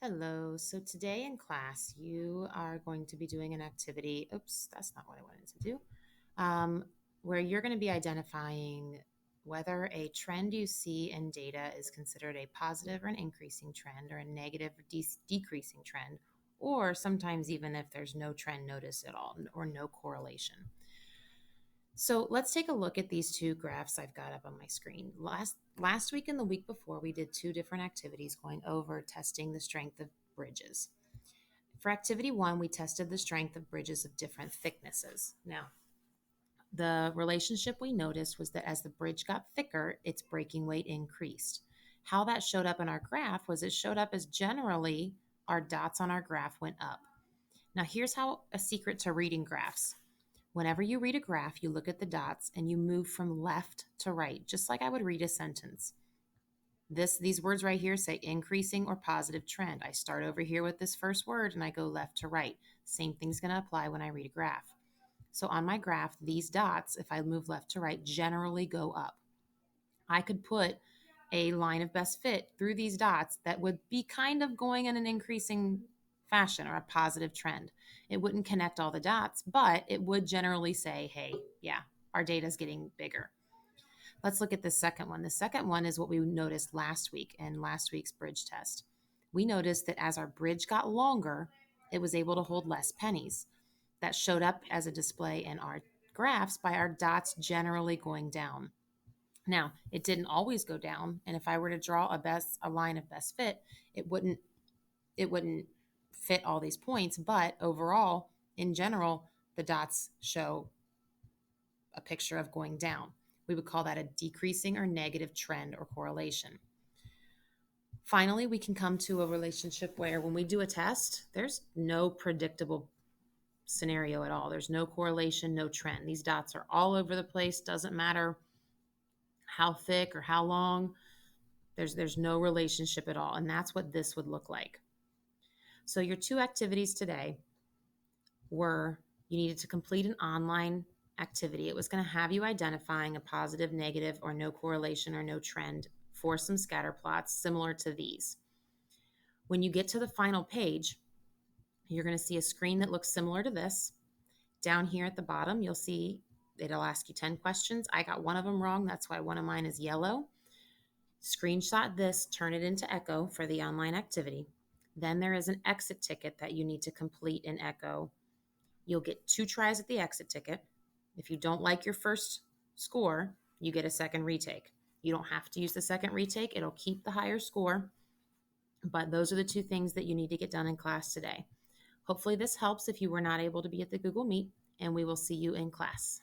Hello. So today in class, you are going to be doing an activity. Oops, that's not what I wanted to do. Um, where you're going to be identifying whether a trend you see in data is considered a positive or an increasing trend, or a negative or decreasing trend, or sometimes even if there's no trend noticed at all or no correlation. So let's take a look at these two graphs I've got up on my screen. Last week and the week before, we did two different activities going over testing the strength of bridges. For activity one, we tested the strength of bridges of different thicknesses. Now, the relationship we noticed was that as the bridge got thicker, its breaking weight increased. How that showed up in our graph was it showed up as generally our dots on our graph went up. Now, here's how a secret to reading graphs. Whenever you read a graph, you look at the dots and you move from left to right, just like I would read a sentence. These words right here say increasing or positive trend. I start over here with this first word and I go left to right. Same thing's going to apply when I read a graph. So on my graph, these dots, if I move left to right, generally go up. I could put a line of best fit through these dots that would be kind of going in an increasing fashion or a positive trend. It wouldn't connect all the dots, but it would generally say, hey, yeah, our data is getting bigger. Let's look at the second one. The second one is what we noticed last week in last week's bridge test. We noticed that as our bridge got longer, it was able to hold less pennies. That showed up as a display in our graphs by our dots generally going down. Now, it didn't always go down, and if I were to draw a line of best fit, it wouldn't fit all these points, but overall, in general, the dots show a picture of going down. We would call that a decreasing or negative trend or correlation. Finally, we can come to a relationship where when we do a test, there's no predictable scenario at all. There's no correlation, no trend. These dots are all over the place. Doesn't matter how thick or how long. There's no relationship at all. And that's what this would look like. So your two activities today were you needed to complete an online activity. It was going to have you identifying a positive, negative, or no correlation or no trend for some scatter plots similar to these. When you get to the final page, you're going to see a screen that looks similar to this. Down here at the bottom, you'll see it'll ask you 10 questions. I got one of them wrong. That's why one of mine is yellow. Screenshot this, turn it into Echo for the online activity. Then there is an exit ticket that you need to complete in Echo. You'll get 2 tries at the exit ticket. If you don't like your first score, you get a second retake. You don't have to use the second retake, it'll keep the higher score. But those are the 2 things that you need to get done in class today. Hopefully, this helps if you were not able to be at the Google Meet, and we will see you in class.